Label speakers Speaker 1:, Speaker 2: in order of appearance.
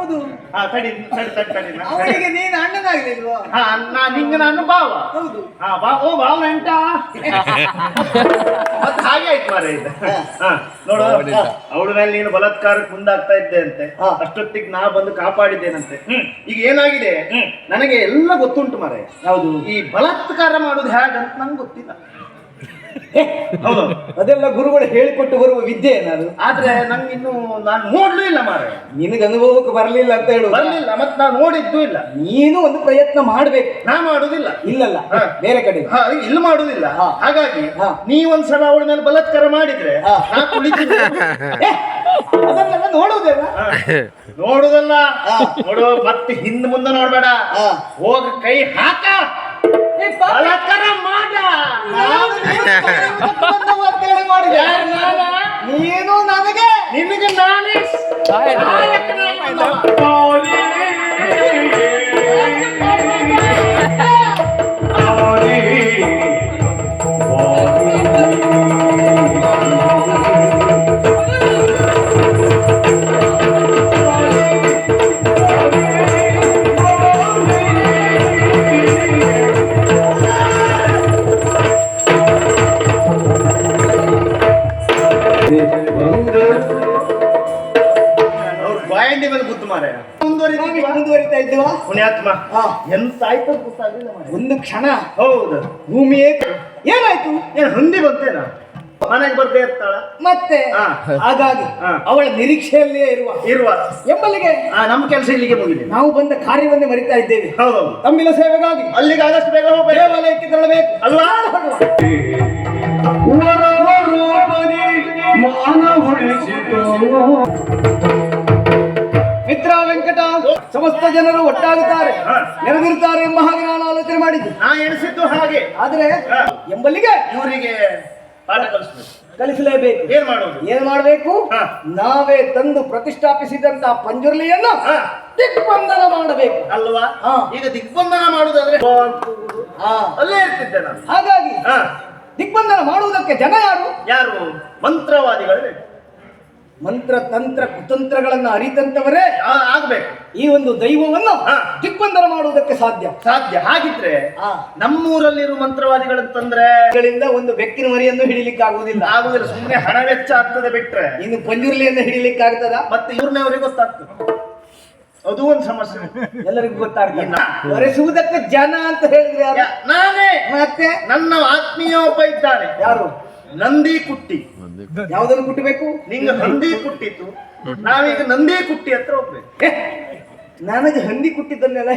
Speaker 1: ಹೌದು.
Speaker 2: ತಡಿ ತಡಿ ತಡಿ ತಡಿ
Speaker 1: ಅವನಿಗೆ ನೀನು ಅಣ್ಣನಾಗ್ಲಿಲ್ವಾ?
Speaker 2: ನಿಂಗೆ ನಾನು ಭಾವ.
Speaker 1: ಹೌದು.
Speaker 2: ಓ ಭಾವ ಎಂಟ ಮತ್ತೆ ಹಾಗೆ ಆಯ್ತು ಮಾರ ಇದು. ನೋಡು ಅವಳ ಮೇಲೆ ನೀನು ಬಲಾತ್ಕಾರಕ್ಕೆ ಮುಂದಾಗ್ತಾ ಇದ್ದೆ ಅಂತೆ. ಅಷ್ಟೊತ್ತಿಗೆ ನಾ ಬಂದು ಕಾಪಾಡಿದ್ದೇನಂತೆ. ಈಗ ಏನಾಗಿದೆ ನನಗೆ ಎಲ್ಲ ಗೊತ್ತುಂಟು ಮಾರ.
Speaker 1: ಹೌದು.
Speaker 2: ಈ ಬಲಾತ್ಕಾರ ಮಾಡೋದು ಹೇಗಂತ ನಂಗೆ ಗೊತ್ತಿಲ್ಲ. ಹೌದು,
Speaker 1: ಅದೆಲ್ಲ ಗುರುಗಳು ಹೇಳಿಕೊಟ್ಟು ಬರುವ ವಿದ್ಯೆ ನಾನು.
Speaker 2: ಆದ್ರೆ ನಂಗೆ ಇನ್ನು ನಾನು ನೋಡ್ಲೂ ಇಲ್ಲ ಮಾರ.
Speaker 1: ನಿನಗೆ ಅನುಭವಕ್ಕೆ ಬರಲಿಲ್ಲ ಅಂತ ಹೇಳು.
Speaker 2: ಬರ್ಲಿಲ್ಲ, ಮತ್ತೆ ನಾನು ನೋಡಿದ್ದು ಇಲ್ಲ.
Speaker 1: ನೀನು ಒಂದು ಪ್ರಯತ್ನ ಮಾಡ್ಬೇಕು.
Speaker 2: ನಾ ಮಾಡುದಿಲ್ಲ.
Speaker 1: ಇಲ್ಲಲ್ಲ, ಬೇರೆ ಕಡೆ
Speaker 2: ಇಲ್ಲಿ ಮಾಡುದಿಲ್ಲ. ಹಾಗಾಗಿ ನೀವೊಂದ್ಸಲ ಅವಳ ಮೇಲೆ ಬಲಾತ್ಕಾರ ಮಾಡಿದ್ರೆ ನಾ ಕುಳಿತೀನಿ.
Speaker 1: ಅದನ್ನೆಲ್ಲ ನೋಡುವುದಿಲ್ಲ.
Speaker 2: ನೋಡುದಲ್ಲ, ನೋಡು ಮತ್ತೆ ಹಿಂದ್ ಮುಂದೆ ನೋಡ್ಬೇಡ. ಹೋಗ ಕೈ ಹಾಕ, ಬಲಾತ್ಕಾರ ಮಾಡ.
Speaker 1: ನೀನು ನನಗೆ
Speaker 2: ನಿನಗೆ ನಾನೇ ಬಾಯಂಡಿ ಮೇಲೆ ಗುತ್ತು ಮಾರ.
Speaker 1: ಮುಂದುವರಿತಾ ಇದ್ವಾ
Speaker 2: ಪುಣ್ಯಾತ್ಮ, ಎಂತ ಆಯ್ತು ಗೊತ್ತಾಗಲಿಲ್ಲ.
Speaker 1: ಒಂದು ಕ್ಷಣ
Speaker 2: ಹೌದು,
Speaker 1: ಭೂಮಿಯೇ ಏನಾಯ್ತು?
Speaker 2: ಏನ್ ಹೊಂದಿ ಬಂತೇನ? ಮನೆಗೆ ಬರ್ದೇ ಇರ್ತಾಳ
Speaker 1: ಮತ್ತೆ. ಹಾಗಾಗಿ ಅವಳ ನಿರೀಕ್ಷೆಯಲ್ಲೇ ಇರುವ ಎಂಬಲ್ಲಿಗೆ
Speaker 2: ನಮ್ಮ ಕೆಲಸ ಇಲ್ಲಿಗೆ ಮುಗಿದೆ.
Speaker 1: ನಾವು ಬಂದ ಕಾರ್ಯವನ್ನೇ ಮರಿತಾ ಇದ್ದೇವೆ.
Speaker 2: ಹೌದು,
Speaker 1: ತಮ್ಮಿಲ ಸೇವೆಗಾಗಿ
Speaker 2: ಅಲ್ಲಿಗೆ ಆದಷ್ಟು ಬೇಗ ಹೋಗ್ಬೇಕು.
Speaker 1: ದೇವಾಲಯಕ್ಕೆ ತೆರಳಬೇಕು
Speaker 2: ಅಲ್ವಾ?
Speaker 1: ಮಿತ್ರ ವೆಂಕಟ, ಸಮಸ್ತ ಜನರು ಒಟ್ಟಾಗುತ್ತಾರೆ, ನೆರೆದಿರುತ್ತಾರೆ ಎಂಬ ಹಾಗೆ ನಾನು ಆಲೋಚನೆ ಮಾಡಿದ್ದೆ.
Speaker 2: ನಾ ಎಣಿಸಿದ್ದು ಹಾಗೆ.
Speaker 1: ಆದ್ರೆ ಎಂಬಲ್ಲಿಗೆ
Speaker 2: ಇವರಿಗೆ ಪಾಠ ಕಲಿಸ್ಬೇಕು.
Speaker 1: ಕಲಿಸಲೇಬೇಕು. ಏನ್ ಮಾಡಬೇಕು? ನಾವೇ ತಂದು ಪ್ರತಿಷ್ಠಾಪಿಸಿದಂತಹ ಪಂಜುರ್ಲಿಯನ್ನು ದಿಗ್ಬಂಧನ ಮಾಡಬೇಕು
Speaker 2: ಅಲ್ವಾ? ಈಗ ದಿಗ್ಬಂಧನ ಮಾಡುದಾದ್ರೆ ಅಲ್ಲೇ ಇರ್ತಿದ್ದೆ ನಾನು.
Speaker 1: ಹಾಗಾಗಿ ದಿಗ್ಬಂಧನ ಮಾಡುವುದಕ್ಕೆ ಜನ
Speaker 2: ಯಾರು? ಮಂತ್ರವಾದಿಗಳು.
Speaker 1: ಮಂತ್ರ ತಂತ್ರ ಕುತಂತ್ರಗಳನ್ನು ಅರಿತಂತವರೇ
Speaker 2: ಆಗ್ಬೇಕು.
Speaker 1: ಈ ಒಂದು ದೈವವನ್ನು ದಿಗ್ಬಂಧನ ಮಾಡುವುದಕ್ಕೆ
Speaker 2: ಸಾಧ್ಯ. ಹಾಗಿದ್ರೆ ನಮ್ಮೂರಲ್ಲಿರುವ ಮಂತ್ರವಾದಿಗಳಂತಂದ್ರೆ
Speaker 1: ಒಂದು ಬೆಕ್ಕಿನ ಮರಿಯನ್ನು ಹಿಡಿಲಿಕ್ಕೆ ಆಗುವುದಿಲ್ಲ.
Speaker 2: ಸುಮ್ಮನೆ ಹಣ ವೆಚ್ಚ ಆಗ್ತದೆ ಬಿಟ್ರೆ
Speaker 1: ಇನ್ನು ಪಂಜುರ್ಲಿಯನ್ನು ಹಿಡಿಲಿಕ್ಕೆ ಆಗ್ತದ?
Speaker 2: ಮತ್ತೆ ಇವ್ರನ್ನವರಿಗೆ ಗೊತ್ತಾಗ್ತದೆ. ಅದು ಒಂದು ಸಮಸ್ಯೆ,
Speaker 1: ಎಲ್ಲರಿಗೂ ಗೊತ್ತಾಗ್ತದೆ. ಒರೆಸುವುದಕ್ಕೆ ಜನ ಅಂತ ಹೇಳಿದ್ರೆ
Speaker 2: ನಾನೇ.
Speaker 1: ಮತ್ತೆ
Speaker 2: ನನ್ನ ಆತ್ಮೀಯ ಒಬ್ಬ ಇದ್ದಾನೆ.
Speaker 1: ಯಾರು?
Speaker 2: ನಂದಿ ಕುಟ್ಟಿ.
Speaker 1: ಯಾವುದನ್ನು ಕುಟ್ಟಬೇಕು?
Speaker 2: ನಿಂಗೆ ಹಂದಿ ಕುಟ್ಟಿತ್ತು, ನಾವೀಗ ನಂದಿ ಕುಟ್ಟಿ ಹತ್ರ ಹೋಗ್ಬೇಕು.
Speaker 1: ನನಗೆ ಹಂದಿ ಕುಟ್ಟಿದ್ದನ್ನೆಲ್ಲ